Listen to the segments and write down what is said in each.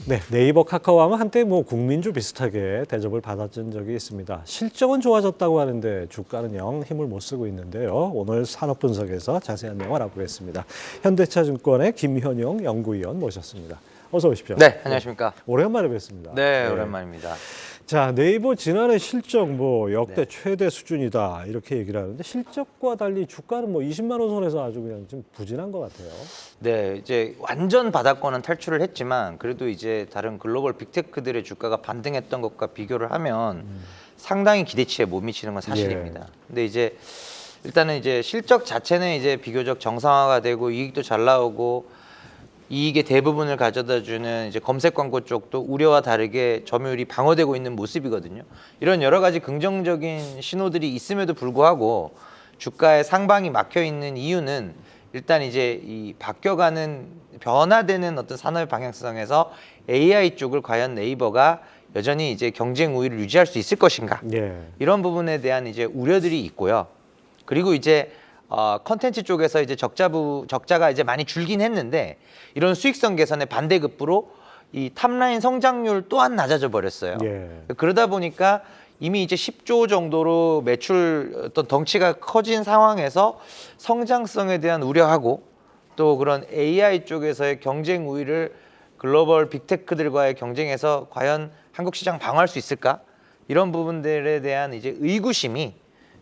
네, 네이버 카카오하면 한때 뭐 국민주 비슷하게 대접을 받았던 적이 있습니다. 실적은 좋아졌다고 하는데 주가는 영 힘을 못 쓰고 있는데요. 오늘 산업 분석에서 자세한 내용을 알아보겠습니다. 현대차증권의 김현용 연구위원 모셨습니다. 어서 오십시오. 네, 안녕하십니까. 오랜만에 뵙습니다. 네, 오랜만입니다. 자, 네이버 지난해 실적 뭐 역대 네. 최대 수준이다 이렇게 얘기를 하는데 실적과 달리 주가는 뭐 20만 원 선에서 아주 그냥 좀 부진한 것 같아요. 네, 이제 완전 바닥권은 탈출을 했지만 그래도 이제 다른 글로벌 빅테크들의 주가가 반등했던 것과 비교를 하면 상당히 기대치에 못 미치는 건 사실입니다. 예. 근데 이제 일단은 이제 실적 자체는 이제 비교적 정상화가 되고 이익도 잘 나오고 이익의 대부분을 가져다 주는 이제 검색 광고 쪽도 우려와 다르게 점유율이 방어되고 있는 모습이거든요. 이런 여러 가지 긍정적인 신호들이 있음에도 불구하고 주가의 상방이 막혀 있는 이유는 일단 이제 이 바뀌어가는 변화되는 어떤 산업의 방향성에서 AI 쪽을 과연 네이버가 여전히 이제 경쟁 우위를 유지할 수 있을 것인가, 예. 이런 부분에 대한 이제 우려들이 있고요. 그리고 이제 컨텐츠 쪽에서 이제 적자가 이제 많이 줄긴 했는데 이런 수익성 개선의 반대급부로 이 탑라인 성장률 또한 낮아져 버렸어요. 예. 그러다 보니까 이미 이제 10조 정도로 매출 어떤 덩치가 커진 상황에서 성장성에 대한 우려하고 또 그런 AI 쪽에서의 경쟁 우위를 글로벌 빅테크들과의 경쟁에서 과연 한국 시장 방어할 수 있을까? 이런 부분들에 대한 이제 의구심이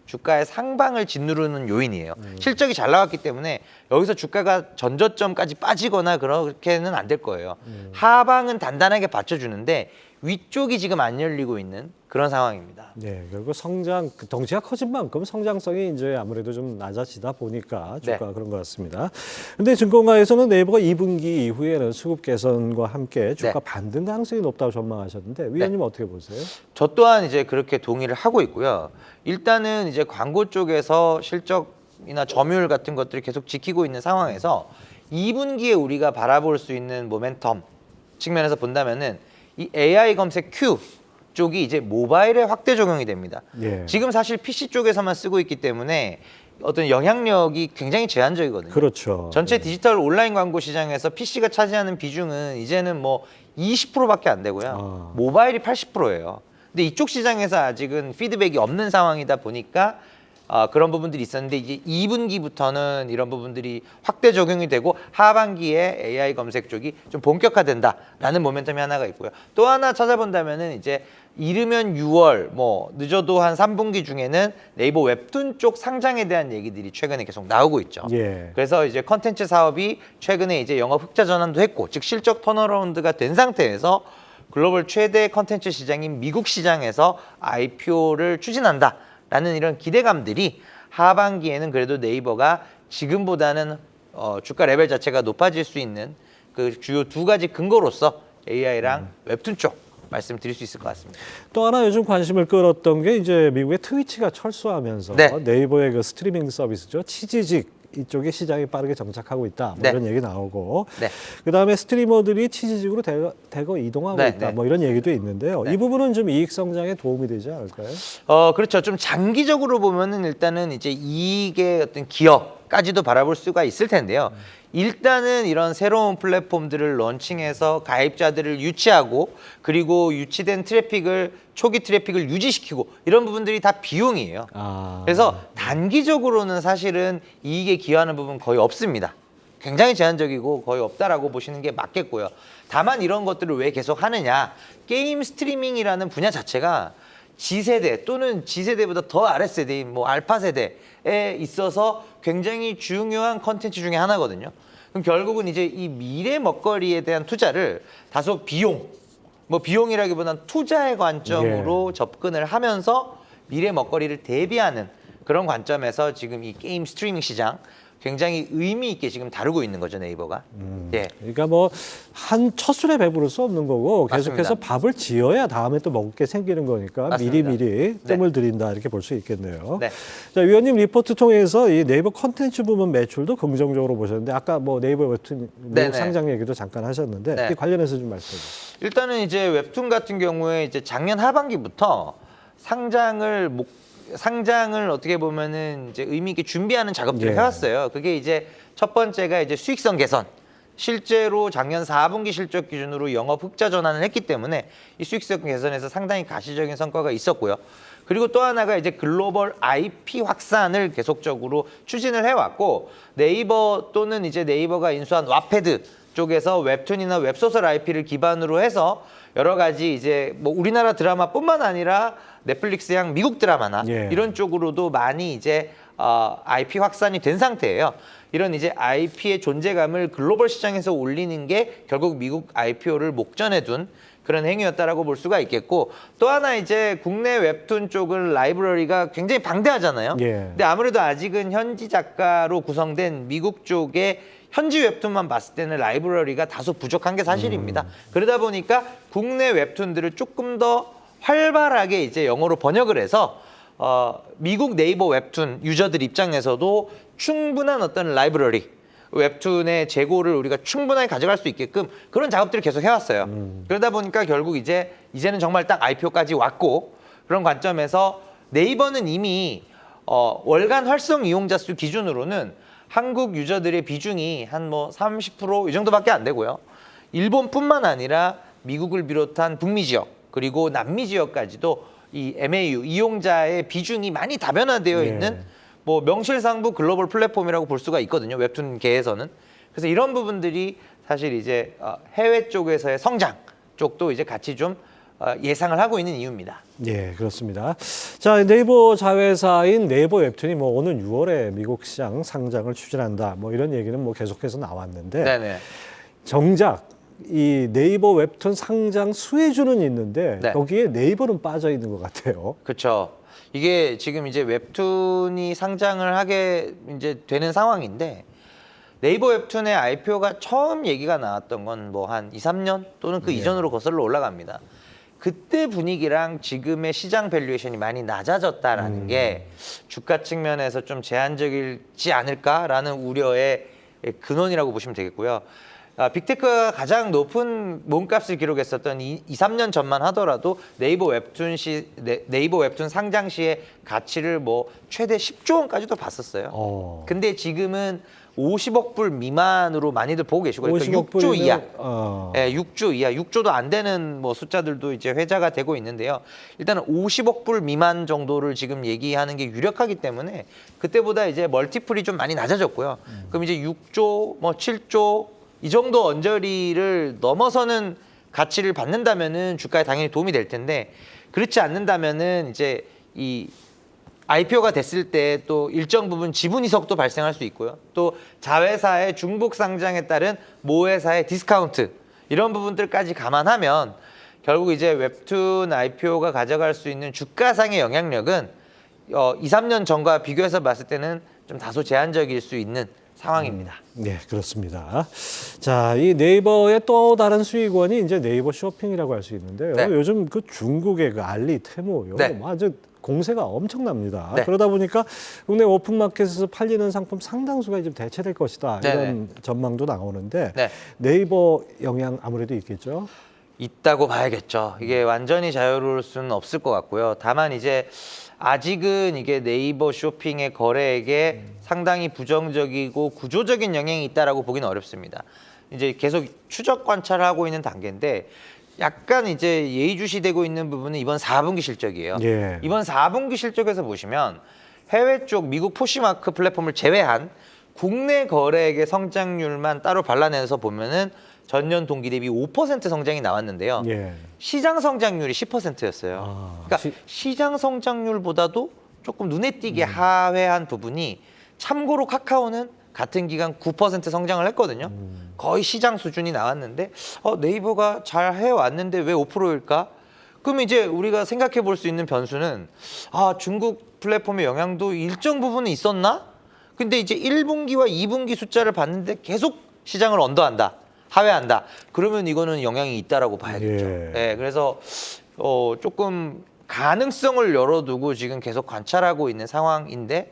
주가의 상방을 짓누르는 요인이에요. 실적이 잘 나왔기 때문에 여기서 주가가 전저점까지 빠지거나 그렇게는 안 될 거예요. 하방은 단단하게 받쳐주는데 위쪽이 지금 안 열리고 있는 그런 상황입니다. 네, 결국 성장 그 덩치가 커진 만큼 성장성이 이제 아무래도 좀 낮아지다 보니까 주가가 네. 그런 것 같습니다. 근데 증권가에서는 네이버가 2분기 이후에는 수급 개선과 함께 주가 네. 반등 가능성이 높다고 전망하셨는데 위원님 어떻게 보세요? 저 또한 이제 그렇게 동의를 하고 있고요. 일단은 이제 광고 쪽에서 실적이나 점유율 같은 것들을 계속 지키고 있는 상황에서 2분기에 우리가 바라볼 수 있는 모멘텀 측면에서 본다면은 이 AI 검색 Q 쪽이 이제 모바일에 확대 적용이 됩니다. 예. 지금 사실 PC 쪽에서만 쓰고 있기 때문에 어떤 영향력이 굉장히 제한적이거든요. 그렇죠. 전체 디지털 온라인 광고 시장에서 PC가 차지하는 비중은 이제는 뭐 20%밖에 안 되고요. 모바일이 80%예요. 근데 이쪽 시장에서 아직은 피드백이 없는 상황이다 보니까 그런 부분들이 있었는데 이제 2분기부터는 이런 부분들이 확대 적용이 되고 하반기에 AI 검색 쪽이 좀 본격화된다라는 모멘텀이 하나가 있고요. 또 하나 찾아본다면은 이제 이르면 6월, 뭐 늦어도 한 3분기 중에는 네이버 웹툰 쪽 상장에 대한 얘기들이 최근에 계속 나오고 있죠. 예. 그래서 이제 컨텐츠 사업이 최근에 이제 영업 흑자 전환도 했고, 즉 실적 턴어라운드가 된 상태에서 글로벌 최대 컨텐츠 시장인 미국 시장에서 IPO를 추진한다라는 이런 기대감들이 하반기에는 그래도 네이버가 지금보다는 주가 레벨 자체가 높아질 수 있는 그 주요 두 가지 근거로서 AI랑 웹툰 쪽 말씀드릴 수 있을 것 같습니다. 또 하나 요즘 관심을 끌었던 게 이제 미국의 트위치가 철수하면서 네. 네이버의 그 스트리밍 서비스죠. 치지직 이쪽에 시장이 빠르게 정착하고 있다. 뭐 네. 이런 얘기 나오고 네. 그다음에 스트리머들이 치지직으로 대거 이동하고 네, 있다. 네. 뭐 이런 얘기도 있는데요. 네. 이 부분은 좀 이익 성장에 도움이 되지 않을까요? 그렇죠. 좀 장기적으로 보면은 일단은 이제 이익의 어떤 기여까지도 바라볼 수가 있을 텐데요. 일단은 이런 새로운 플랫폼들을 런칭해서 가입자들을 유치하고 그리고 유치된 트래픽을 초기 트래픽을 유지시키고 이런 부분들이 다 비용이에요. 그래서 단기적으로는 사실은 이익에 기여하는 부분 거의 없습니다. 굉장히 제한적이고 거의 없다라고 보시는 게 맞겠고요. 다만 이런 것들을 왜 계속 하느냐. 게임 스트리밍이라는 분야 자체가 G세대 또는 G세대보다 더 아랫세대인 뭐 알파 세대에 있어서 굉장히 중요한 컨텐츠 중에 하나거든요. 그럼 결국은 이제 이 미래 먹거리에 대한 투자를 다소 뭐 비용이라기보다는 투자의 관점으로 접근을 하면서 미래 먹거리를 대비하는 그런 관점에서 지금 이 게임 스트리밍 시장 굉장히 의미 있게 지금 다루고 있는 거죠, 네이버가. 예. 그러니까 뭐 한 첫술에 배부를 수 없는 거고 계속해서 맞습니다. 밥을 지어야 다음에 또 먹을 게 생기는 거니까 맞습니다. 미리 네. 뜸을 들인다 이렇게 볼 수 있겠네요. 네. 자, 위원님 리포트 통해서 이 네이버 컨텐츠 부문 매출도 긍정적으로 보셨는데 아까 뭐 네이버 웹툰 네네. 상장 얘기도 잠깐 하셨는데 네. 이 관련해서 좀 말씀해 주세요. 일단은 이제 웹툰 같은 경우에 이제 작년 하반기부터 상장을 어떻게 보면은 이제 의미 있게 준비하는 작업들을 예. 해왔어요. 그게 이제 첫 번째가 이제 수익성 개선. 실제로 작년 4분기 실적 기준으로 영업 흑자 전환을 했기 때문에 이 수익성 개선에서 상당히 가시적인 성과가 있었고요. 그리고 또 하나가 이제 글로벌 IP 확산을 계속적으로 추진을 해왔고, 네이버 또는 이제 네이버가 인수한 와패드 쪽에서 웹툰이나 웹소설 IP를 기반으로 해서 여러 가지 이제 뭐 우리나라 드라마뿐만 아니라 넷플릭스향 미국 드라마나 예. 이런 쪽으로도 많이 이제 IP 확산이 된 상태예요. 이런 이제 IP의 존재감을 글로벌 시장에서 올리는 게 결국 미국 IPO를 목전에 둔 그런 행위였다라고 볼 수가 있겠고, 또 하나 이제 국내 웹툰 쪽은 라이브러리가 굉장히 방대하잖아요. 예. 근데 아무래도 아직은 현지 작가로 구성된 미국 쪽의 현지 웹툰만 봤을 때는 라이브러리가 다소 부족한 게 사실입니다. 그러다 보니까 국내 웹툰들을 조금 더 활발하게 이제 영어로 번역을 해서 미국 네이버 웹툰 유저들 입장에서도 충분한 어떤 라이브러리, 웹툰의 재고를 우리가 충분하게 가져갈 수 있게끔 그런 작업들을 계속 해왔어요. 그러다 보니까 결국 이제는 정말 딱 IPO까지 왔고, 그런 관점에서 네이버는 이미 월간 활성 이용자 수 기준으로는 한국 유저들의 비중이 한 뭐 30% 이 정도밖에 안 되고요. 일본뿐만 아니라 미국을 비롯한 북미 지역 그리고 남미 지역까지도 이 MAU 이용자의 비중이 많이 다변화되어 예. 있는 뭐 명실상부 글로벌 플랫폼이라고 볼 수가 있거든요. 웹툰계에서는. 그래서 이런 부분들이 사실 이제 해외 쪽에서의 성장 쪽도 이제 같이 좀 예상을 하고 있는 이유입니다. 예, 그렇습니다. 자, 네이버 자회사인 네이버 웹툰이 뭐 오는 6월에 미국 시장 상장을 추진한다. 뭐 이런 얘기는 뭐 계속해서 나왔는데 네네. 정작 이 네이버 웹툰 상장 수혜주는 있는데 네. 여기에 네이버는 빠져 있는 것 같아요. 그렇죠. 이게 지금 이제 웹툰이 상장을 하게 이제 되는 상황인데, 네이버 웹툰의 IPO가 처음 얘기가 나왔던 건 뭐 한 2, 3년 또는 그 이전으로 거슬러 올라갑니다. 그때 분위기랑 지금의 시장 밸류에이션이 많이 낮아졌다라는 게 주가 측면에서 좀 제한적이지 않을까라는 우려의 근원이라고 보시면 되겠고요. 빅테크가 가장 높은 몸값을 기록했었던 2, 3년 전만 하더라도 네이버 웹툰 상장 시의 가치를 뭐 최대 10조 원까지도 봤었어요. 근데 지금은 50억 불 미만으로 많이들 보고 계시고, 그러니까 6조 이하. 네, 6조 이하, 6조도 안 되는 뭐 숫자들도 이제 회자가 되고 있는데요. 일단은 50억 불 미만 정도를 지금 얘기하는 게 유력하기 때문에 그때보다 이제 멀티플이 좀 많이 낮아졌고요. 그럼 이제 6조, 뭐 7조 이 정도 언저리를 넘어서는 가치를 받는다면은 주가에 당연히 도움이 될 텐데, 그렇지 않는다면은 이제 이 IPO가 됐을 때 또 일정 부분 지분 이석도 발생할 수 있고요. 또 자회사의 중복 상장에 따른 모회사의 디스카운트, 이런 부분들까지 감안하면 결국 이제 웹툰 IPO가 가져갈 수 있는 주가상의 영향력은 2, 3년 전과 비교해서 봤을 때는 좀 다소 제한적일 수 있는 상황입니다. 네, 그렇습니다. 자, 이 네이버의 또 다른 수익원이 이제 네이버 쇼핑이라고 할 수 있는데요. 네. 요즘 그 중국의 그 알리, 테무요. 네. 뭐 아주 공세가 엄청납니다. 네. 그러다 보니까 국내 오픈마켓에서 팔리는 상품 상당수가 지금 대체될 것이다. 이런 전망도 나오는데 네. 네이버 영향 아무래도 있겠죠? 있다고 봐야겠죠. 이게 완전히 자유로울 수는 없을 것 같고요. 다만 이제 아직은 이게 네이버 쇼핑의 거래액에 상당히 부정적이고 구조적인 영향이 있다라고 보기는 어렵습니다. 이제 계속 추적 관찰을 하고 있는 단계인데, 약간 이제 예의주시되고 있는 부분은 이번 4분기 실적이에요. 예. 이번 4분기 실적에서 보시면 해외 쪽 미국 포시마크 플랫폼을 제외한 국내 거래액의 성장률만 따로 발라내서 보면은 전년 동기 대비 5% 성장이 나왔는데요. 예. 시장 성장률이 10%였어요. 그러니까 시장 성장률보다도 조금 눈에 띄게 하회한 부분이, 참고로 카카오는 같은 기간 9% 성장을 했거든요. 거의 시장 수준이 나왔는데 네이버가 잘 해왔는데 왜 5%일까? 그럼 이제 우리가 생각해 볼 수 있는 변수는 중국 플랫폼의 영향도 일정 부분은 있었나? 근데 이제 1분기와 2분기 숫자를 봤는데 계속 시장을 언더한다, 하회한다. 그러면 이거는 영향이 있다라고 봐야겠죠. 예. 네, 그래서 조금 가능성을 열어두고 지금 계속 관찰하고 있는 상황인데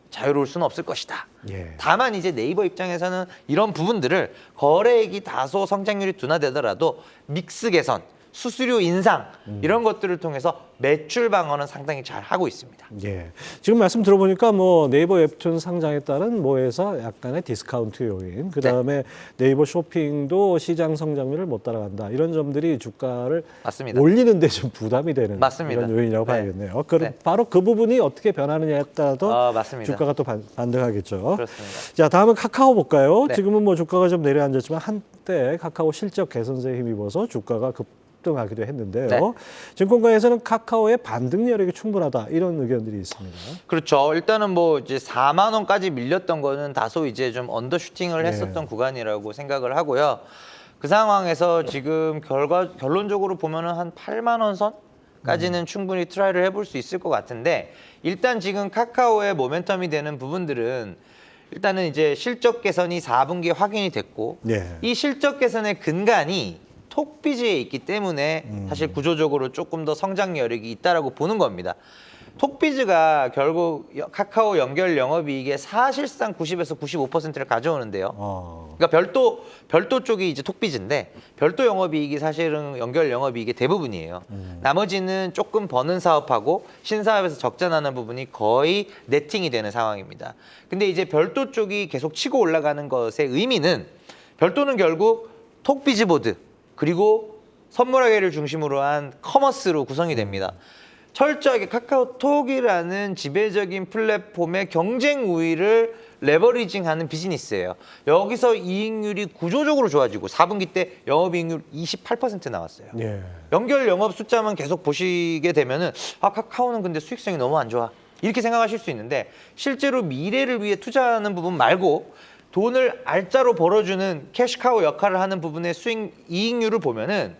자유로울 수는 없을 것이다. 예. 다만 이제 네이버 입장에서는 이런 부분들을 거래액이 다소 성장률이 둔화되더라도 믹스 개선, 수수료 인상 이런 것들을 통해서 매출 방어는 상당히 잘 하고 있습니다. 예. 지금 말씀 들어보니까 뭐 네이버 웹툰 상장에 따른 뭐에서 약간의 디스카운트 요인, 그 다음에 네이버 쇼핑도 시장 성장률을 못 따라간다. 이런 점들이 주가를 맞습니다. 올리는데 좀 부담이 되는 맞습니다. 이런 요인이라고 네. 봐야겠네요. 네. 바로 그 부분이 어떻게 변하느냐에 따라서 맞습니다. 주가가 또 반등하겠죠. 그렇습니다. 자, 다음은 카카오 볼까요? 네. 지금은 뭐 주가가 좀 내려앉았지만 한때 카카오 실적 개선세에 힘입어서 주가가 급등하기도 했는데요. 네. 증권가에서는 카카오의 반등 여력이 충분하다 이런 의견들이 있습니다. 그렇죠. 일단은 뭐 이제 4만 원까지 밀렸던 거는 다소 이제 좀 언더슈팅을 네. 했었던 구간이라고 생각을 하고요. 그 상황에서 지금 결론적으로 보면은 한 8만 원 선까지는 충분히 트라이를 해볼 수 있을 것 같은데, 일단 지금 카카오의 모멘텀이 되는 부분들은 일단은 이제 실적 개선이 4분기에 확인이 됐고, 네. 이 실적 개선의 근간이 톡비즈에 있기 때문에 사실 구조적으로 조금 더 성장 여력이 있다라고 보는 겁니다. 톡비즈가 결국 카카오 연결 영업이익의 사실상 90에서 95%를 가져오는데요. 그러니까 별도 쪽이 이제 톡비즈인데, 별도 영업이익이 사실은 연결 영업이익의 대부분이에요. 나머지는 조금 버는 사업하고 신사업에서 적자 나는 부분이 거의 네팅이 되는 상황입니다. 근데 이제 별도 쪽이 계속 치고 올라가는 것의 의미는, 별도는 결국 톡비즈보드 그리고 선물하기를 중심으로 한 커머스로 구성이 됩니다. 철저하게 카카오톡이라는 지배적인 플랫폼의 경쟁 우위를 레버리징하는 비즈니스예요. 여기서 이익률이 구조적으로 좋아지고 4분기 때 영업이익률 28% 나왔어요. 예. 연결 영업 숫자만 계속 보시게 되면은 카카오는 근데 수익성이 너무 안 좋아 이렇게 생각하실 수 있는데, 실제로 미래를 위해 투자하는 부분 말고 돈을 알짜로 벌어주는 캐시카우 역할을 하는 부분의 이익률을 보면은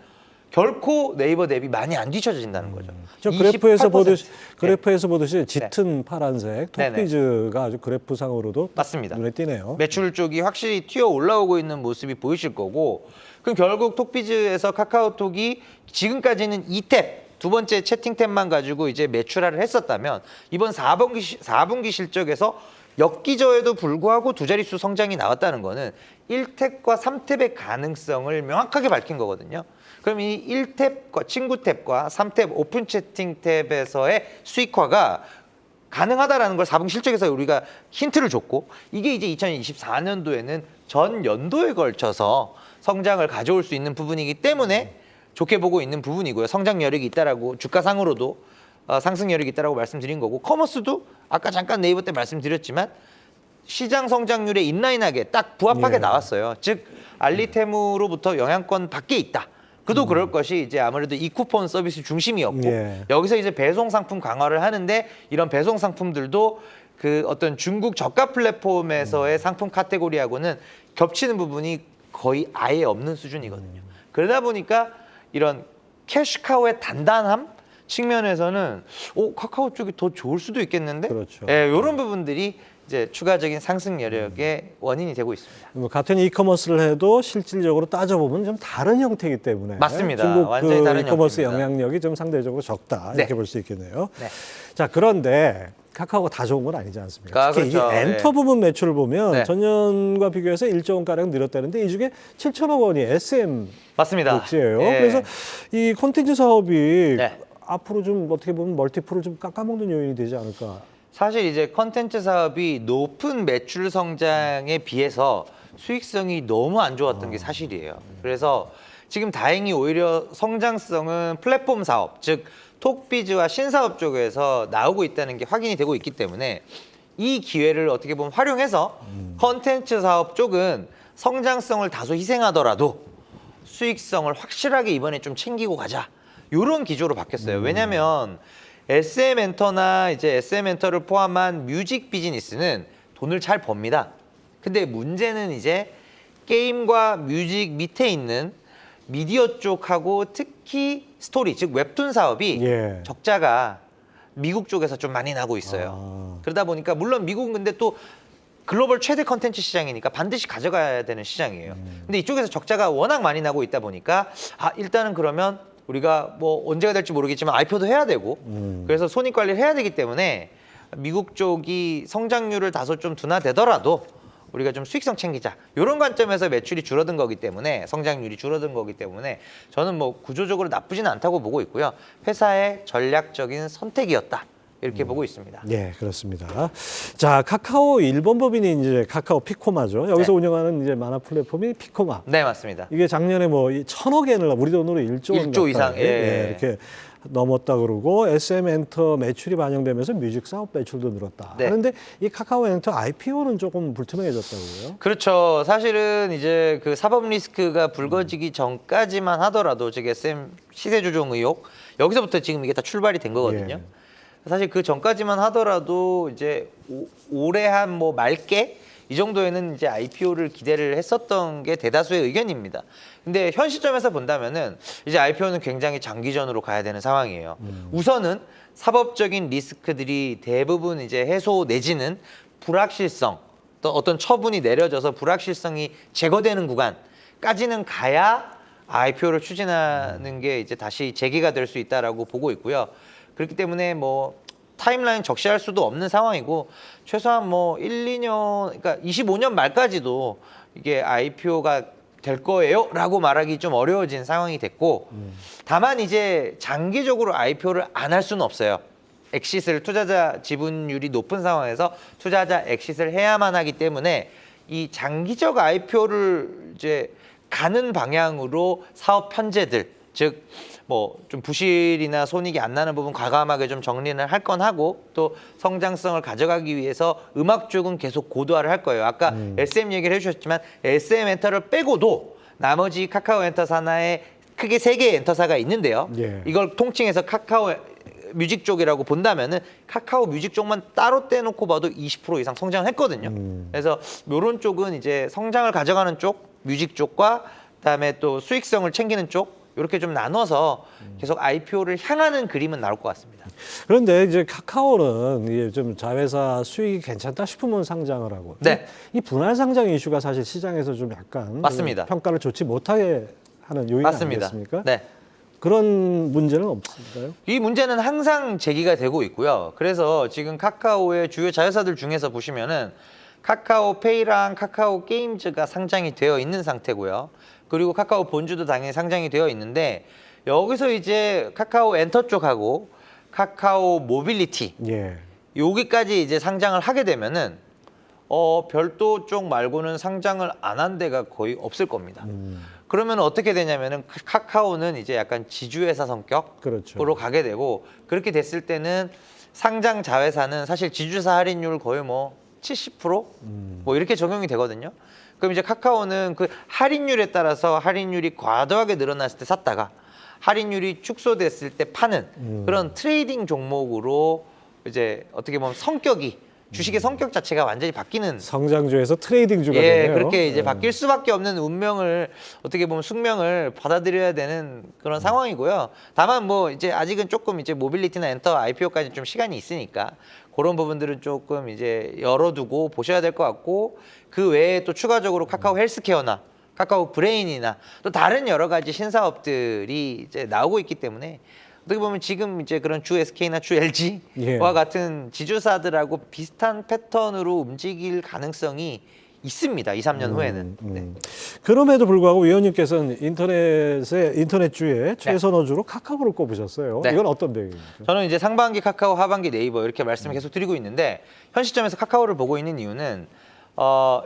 결코 네이버 대비 많이 안 뒤처진다는 거죠. 저 그래프에서 28%. 보듯이 짙은 파란색 톡비즈가 아주 그래프상으로도 맞습니다. 눈에 띄네요. 매출 쪽이 확실히 튀어 올라오고 있는 모습이 보이실 거고, 그럼 결국 톡비즈에서 카카오톡이 지금까지는 2탭 두 번째 채팅 탭만 가지고 이제 매출화를 했었다면, 이번 4분기 실적에서 역기저에도 불구하고 두 자릿수 성장이 나왔다는 거는 1탭과 3탭의 가능성을 명확하게 밝힌 거거든요. 그럼 이 1탭과 친구 탭과 3탭 오픈 채팅 탭에서의 수익화가 가능하다라는 걸 4분기 실적에서 우리가 힌트를 줬고, 이게 이제 2024년도에는 전 연도에 걸쳐서 성장을 가져올 수 있는 부분이기 때문에 좋게 보고 있는 부분이고요. 성장 여력이 있다라고 주가상으로도 상승 여력이 있다라고 말씀드린 거고, 커머스도 아까 잠깐 네이버 때 말씀드렸지만 시장 성장률에 인라인하게 딱 부합하게 나왔어요. 즉 알리테무로부터 영향권 밖에 있다. 그도 그럴 것이 이제 아무래도 이 쿠폰 서비스 중심이었고, 여기서 이제 배송 상품 강화를 하는데, 이런 배송 상품들도 그 어떤 중국 저가 플랫폼에서의 상품 카테고리하고는 겹치는 부분이 거의 아예 없는 수준이거든요. 그러다 보니까 이런 캐시카우의 단단함 측면에서는 카카오 쪽이 더 좋을 수도 있겠는데, 그렇죠. 이런 부분들이 이제 추가적인 상승 여력의 원인이 되고 있습니다. 뭐 같은 이커머스를 해도 실질적으로 따져보면 좀 다른 형태이기 때문에 맞습니다. 중국 완전히 다른 이커머스 형태입니다. 영향력이 좀 상대적으로 적다 네. 이렇게 볼 수 있겠네요. 네. 자, 그런데 카카오가 다 좋은 건 아니지 않습니까? 특히 그렇죠. 이 엔터 부분 매출을 보면 네. 전년과 비교해서 1조 원가량 늘었다는데, 이 중에 7천억 원이 SM 맞습니다. 몫이에요. 예. 그래서 이 콘텐츠 사업이 네. 앞으로 좀 어떻게 보면 멀티플을 좀 깎아먹는 요인이 되지 않을까. 사실 이제 컨텐츠 사업이 높은 매출 성장에 비해서 수익성이 너무 안 좋았던 게 사실이에요. 그래서 지금 다행히 오히려 성장성은 플랫폼 사업, 즉 톡비즈와 신사업 쪽에서 나오고 있다는 게 확인이 되고 있기 때문에, 이 기회를 어떻게 보면 활용해서 컨텐츠 사업 쪽은 성장성을 다소 희생하더라도 수익성을 확실하게 이번에 좀 챙기고 가자, 이런 기조로 바뀌었어요. 왜냐하면 SM엔터나 이제 SM엔터를 포함한 뮤직 비즈니스는 돈을 잘 법니다. 근데 문제는 이제 게임과 뮤직 밑에 있는 미디어 쪽하고 특히 스토리, 즉 웹툰 사업이 적자가 미국 쪽에서 좀 많이 나고 있어요. 그러다 보니까 물론 미국은 근데 또 글로벌 최대 컨텐츠 시장이니까 반드시 가져가야 되는 시장이에요. 근데 이쪽에서 적자가 워낙 많이 나고 있다 보니까 일단은 그러면 우리가 뭐 언제가 될지 모르겠지만 IPO도 해야 되고, 그래서 손익 관리를 해야 되기 때문에 미국 쪽이 성장률을 다소 좀 둔화되더라도 우리가 좀 수익성 챙기자 이런 관점에서 매출이 줄어든 거기 때문에 성장률이 줄어든 거기 때문에 저는 뭐 구조적으로 나쁘지는 않다고 보고 있고요. 회사의 전략적인 선택이었다 이렇게 보고 있습니다. 네, 그렇습니다. 자, 카카오 일본 법인이 이제 카카오 피코마죠. 여기서 네. 운영하는 이제 만화 플랫폼이 피코마. 네, 맞습니다. 이게 작년에 뭐 1,000억 엔을 우리 돈으로 1조 원 1조 이상, 가까이, 예. 이렇게 넘었다 그러고 SM 엔터 매출이 반영되면서 뮤직 사업 매출도 늘었다. 네. 그런데 이 카카오 엔터 IPO는 조금 불투명해졌다고요? 그렇죠. 사실은 이제 그 사법 리스크가 불거지기 전까지만 하더라도 지금 SM 시세 조종 의혹 여기서부터 지금 이게 다 출발이 된 거거든요. 예. 사실 그 전까지만 하더라도 이제 올해 한 뭐 말께 이 정도에는 이제 IPO를 기대를 했었던 게 대다수의 의견입니다. 근데 현 시점에서 본다면은 이제 IPO는 굉장히 장기전으로 가야 되는 상황이에요. 우선은 사법적인 리스크들이 대부분 이제 해소 내지는 불확실성, 또 어떤 처분이 내려져서 불확실성이 제거되는 구간까지는 가야 IPO를 추진하는 게 이제 다시 재개가 될 수 있다라고 보고 있고요. 그렇기 때문에 뭐 타임라인 적시할 수도 없는 상황이고 최소한 뭐 1, 2년 그러니까 25년 말까지도 이게 IPO가 될 거예요라고 말하기 좀 어려워진 상황이 됐고 다만 이제 장기적으로 IPO를 안 할 수는 없어요. 엑시스를 투자자 지분율이 높은 상황에서 투자자 엑시스를 해야만 하기 때문에 이 장기적 IPO를 이제 가는 방향으로 사업 편제들 즉 뭐 좀 부실이나 손익이 안 나는 부분 과감하게 좀 정리를 할 건 하고 또 성장성을 가져가기 위해서 음악 쪽은 계속 고도화를 할 거예요. 아까 SM 얘기를 해주셨지만 SM 엔터를 빼고도 나머지 카카오 엔터 산하에 크게 3개의 엔터사가 있는데요. 예. 이걸 통칭해서 카카오 뮤직 쪽이라고 본다면은 카카오 뮤직 쪽만 따로 떼놓고 봐도 20% 이상 성장을 했거든요. 그래서 이런 쪽은 이제 성장을 가져가는 쪽, 뮤직 쪽과 그다음에 또 수익성을 챙기는 쪽 이렇게 좀 나눠서 계속 IPO를 향하는 그림은 나올 것 같습니다. 그런데 이제 카카오는 이게 좀 자회사 수익이 괜찮다 싶으면 상장을 하고 네. 이 분할 상장 이슈가 사실 시장에서 좀 약간 맞습니다. 평가를 좋지 못하게 하는 요인 맞습니다. 아니겠습니까? 네. 그런 문제는 없을까요? 이 문제는 항상 제기가 되고 있고요. 그래서 지금 카카오의 주요 자회사들 중에서 보시면은 카카오페이랑 카카오 게임즈가 상장이 되어 있는 상태고요. 그리고 카카오 본주도 당연히 상장이 되어 있는데 여기서 이제 카카오 엔터 쪽하고 카카오 모빌리티 예. 여기까지 이제 상장을 하게 되면은 별도 쪽 말고는 상장을 안 한 데가 거의 없을 겁니다. 그러면 어떻게 되냐면은 카카오는 이제 약간 지주회사 성격으로 그렇죠. 가게 되고 그렇게 됐을 때는 상장 자회사는 사실 지주사 할인율 거의 뭐 70%? 뭐 이렇게 적용이 되거든요. 그럼 이제 카카오는 그 할인율에 따라서 할인율이 과도하게 늘어났을 때 샀다가 할인율이 축소됐을 때 파는 그런 트레이딩 종목으로 이제 어떻게 보면 성격이 주식의 성격 자체가 완전히 바뀌는 성장주에서 트레이딩주가 예, 되네요. 그렇게 이제 예. 바뀔 수밖에 없는 운명을 어떻게 보면 숙명을 받아들여야 되는 그런 상황이고요. 다만 뭐 이제 아직은 조금 이제 모빌리티나 엔터 IPO까지 좀 시간이 있으니까 그런 부분들은 조금 이제 열어두고 보셔야 될 것 같고 그 외에 또 추가적으로 카카오 헬스케어나 카카오 브레인이나 또 다른 여러 가지 신사업들이 이제 나오고 있기 때문에 어떻게 보면 지금 이제 그런 주 SK나 주 LG와 예. 같은 지주사들하고 비슷한 패턴으로 움직일 가능성이 있습니다. 2, 3년 후에는. 네. 그럼에도 불구하고 위원님께서는 인터넷주의 최선호주로 카카오를 꼽으셨어요. 네. 이건 어떤 배경입니까? 저는 이제 상반기 카카오, 하반기 네이버 이렇게 말씀을 계속 드리고 있는데 현 시점에서 카카오를 보고 있는 이유는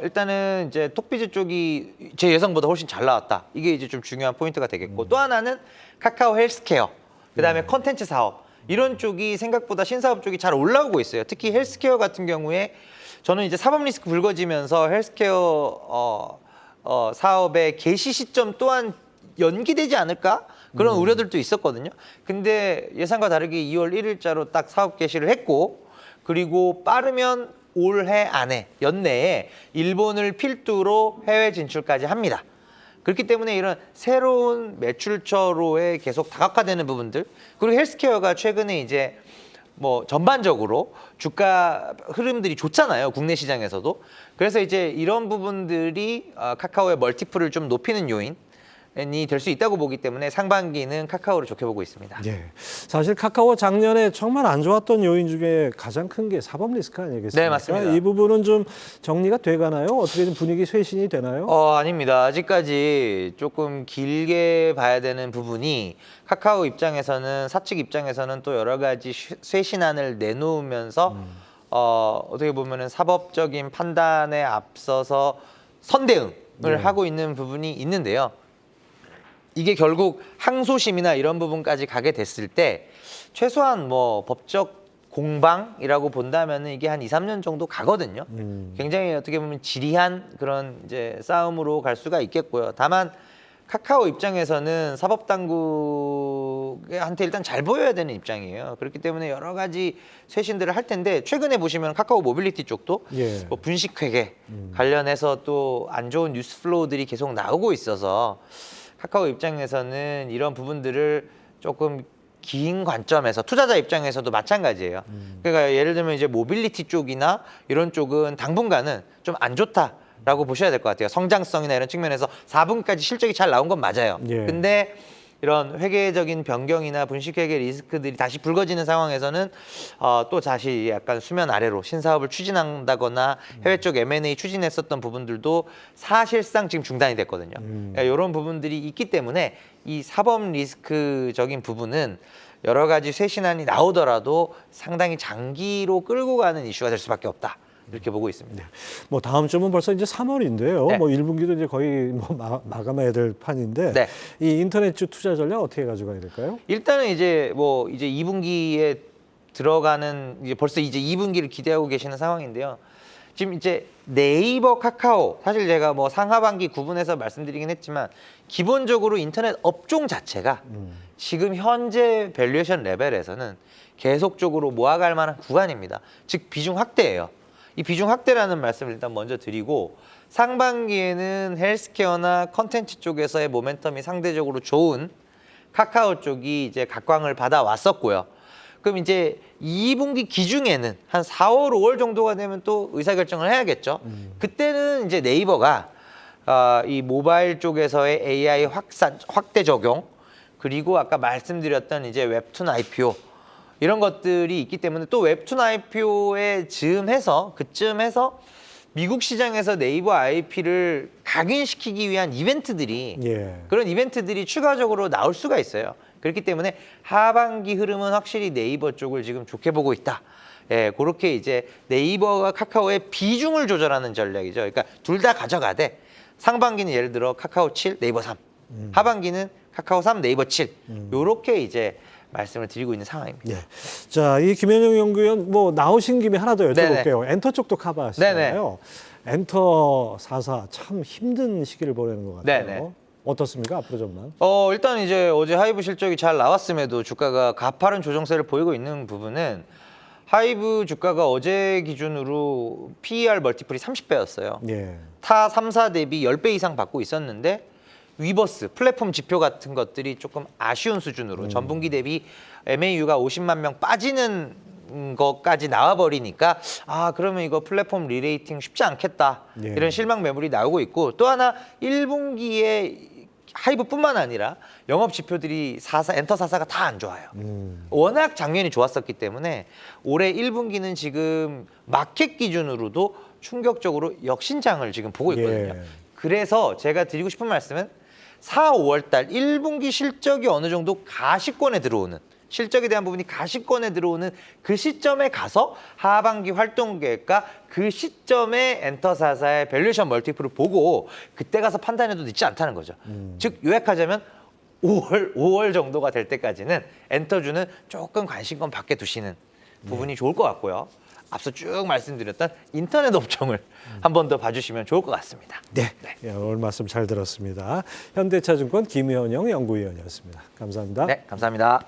일단은 이제 톡비즈 쪽이 제 예상보다 훨씬 잘 나왔다. 이게 이제 좀 중요한 포인트가 되겠고 또 하나는 카카오 헬스케어, 그다음에 컨텐츠 사업 이런 쪽이 생각보다 신사업 쪽이 잘 올라오고 있어요. 특히 헬스케어 같은 경우에 저는 이제 사법 리스크 불거지면서 헬스케어 사업의 개시 시점 또한 연기되지 않을까? 그런 우려들도 있었거든요. 근데 예상과 다르게 2월 1일자로 딱 사업 개시를 했고 그리고 빠르면 올해 안에 연내에 일본을 필두로 해외 진출까지 합니다. 그렇기 때문에 이런 새로운 매출처로에 계속 다각화되는 부분들 그리고 헬스케어가 최근에 이제 뭐 전반적으로 주가 흐름들이 좋잖아요. 국내 시장에서도. 그래서 이제 이런 부분들이 카카오의 멀티플을 좀 높이는 요인 될 수 있다고 보기 때문에 상반기는 카카오를 좋게 보고 있습니다. 예. 사실 카카오 작년에 정말 안 좋았던 요인 중에 가장 큰 게 사법 리스크 아니겠습니까? 네, 맞습니다. 이 부분은 좀 정리가 돼가나요? 어떻게 좀 분위기 쇄신이 되나요? 아닙니다. 아직까지 조금 길게 봐야 되는 부분이 카카오 입장에서는 사측 입장에서는 또 여러 가지 쇄신안을 내놓으면서 어떻게 보면은 사법적인 판단에 앞서서 선대응을 하고 있는 부분이 있는데요. 이게 결국 항소심이나 이런 부분까지 가게 됐을 때 최소한 뭐 법적 공방이라고 본다면은 이게 한 2, 3년 정도 가거든요. 굉장히 어떻게 보면 지리한 그런 이제 싸움으로 갈 수가 있겠고요. 다만 카카오 입장에서는 사법당국한테 일단 잘 보여야 되는 입장이에요. 그렇기 때문에 여러 가지 쇄신들을 할 텐데 최근에 보시면 카카오 모빌리티 쪽도 예. 뭐 분식회계 관련해서 또 안 좋은 뉴스 플로우들이 계속 나오고 있어서 카카오 입장에서는 이런 부분들을 조금 긴 관점에서 투자자 입장에서도 마찬가지예요. 그러니까 예를 들면 이제 모빌리티 쪽이나 이런 쪽은 당분간은 좀 안 좋다라고 보셔야 될 것 같아요. 성장성이나 이런 측면에서 4분기까지 실적이 잘 나온 건 맞아요. 예. 근데 이런 회계적인 변경이나 분식회계 리스크들이 다시 불거지는 상황에서는 또 다시 약간 수면 아래로 신사업을 추진한다거나 해외 쪽 M&A 추진했었던 부분들도 사실상 지금 중단이 됐거든요. 그러니까 이런 부분들이 있기 때문에 이 사법 리스크적인 부분은 여러 가지 쇄신안이 나오더라도 상당히 장기로 끌고 가는 이슈가 될 수밖에 없다. 이렇게 보고 있습니다. 뭐 다음 주면 벌써 이제 3월인데요. 네. 뭐 1분기도 이제 거의 뭐 마감해야 될 판인데 네. 이 인터넷주 투자 전략 어떻게 가져가야 될까요? 일단은 이제 2분기에 들어가는 이제 벌써 이제 2분기를 기대하고 계시는 상황인데요. 지금 이제 네이버, 카카오 사실 제가 뭐 상하반기 구분해서 말씀드리긴 했지만 기본적으로 인터넷 업종 자체가 지금 현재 밸류에이션 레벨에서는 계속적으로 모아갈 만한 구간입니다. 즉 비중 확대예요. 이 비중 확대라는 말씀을 일단 먼저 드리고 상반기에는 헬스케어나 컨텐츠 쪽에서의 모멘텀이 상대적으로 좋은 카카오 쪽이 이제 각광을 받아왔었고요. 그럼 이제 2분기 기중에는 한 4월, 5월 정도가 되면 또 의사결정을 해야겠죠. 그때는 이제 네이버가 이 모바일 쪽에서의 AI 확대 적용 그리고 아까 말씀드렸던 이제 웹툰 IPO 이런 것들이 있기 때문에 또 웹툰 IPO에 그쯤해서 미국 시장에서 네이버 IP를 각인시키기 위한 이벤트들이 예. 그런 이벤트들이 추가적으로 나올 수가 있어요. 그렇기 때문에 하반기 흐름은 확실히 네이버 쪽을 지금 좋게 보고 있다. 예, 그렇게 이제 네이버와 카카오의 비중을 조절하는 전략이죠. 그러니까 둘 다 가져가되 상반기는 예를 들어 카카오 7, 네이버 3, 하반기는 카카오 3, 네이버 7 요렇게 이제 말씀을 드리고 있는 상황입니다. 예. 자, 이 김현영 연구위원 뭐 나오신 김에 하나 더 여쭤볼게요. 엔터 쪽도 커버하시잖아요. 엔터 4사 참 힘든 시기를 보내는 것 같아요. 네네. 어떻습니까? 앞으로 전망? 일단 이제 어제 하이브 실적이 잘 나왔음에도 주가가 가파른 조정세를 보이고 있는 부분은 하이브 주가가 어제 기준으로 PER 멀티플이 30배였어요. 예. 타 3사 대비 10배 이상 받고 있었는데 위버스, 플랫폼 지표 같은 것들이 조금 아쉬운 수준으로 전분기 대비 MAU가 50만 명 빠지는 것까지 나와버리니까 그러면 이거 플랫폼 리레이팅 쉽지 않겠다. 예. 이런 실망 매물이 나오고 있고 또 하나 1분기에 하이브뿐만 아니라 영업 지표들이 엔터 4사가 다 안 좋아요. 워낙 작년이 좋았었기 때문에 올해 1분기는 지금 마켓 기준으로도 충격적으로 역신장을 지금 보고 있거든요. 예. 그래서 제가 드리고 싶은 말씀은 4, 5월 달 1분기 실적이 어느 정도 가시권에 들어오는 실적에 대한 부분이 가시권에 들어오는 그 시점에 가서 하반기 활동 계획과 그 시점에 엔터 4사의 밸류에이션 멀티플을 보고 그때 가서 판단해도 늦지 않다는 거죠. 즉 요약하자면 5월 정도가 될 때까지는 엔터주는 조금 관심권 밖에 두시는 부분이 좋을 것 같고요. 앞서 쭉 말씀드렸던 인터넷 업종을 한 번 더 봐주시면 좋을 것 같습니다. 네. 예, 오늘 말씀 잘 들었습니다. 현대차증권 김현영 연구위원이었습니다. 감사합니다. 네, 감사합니다.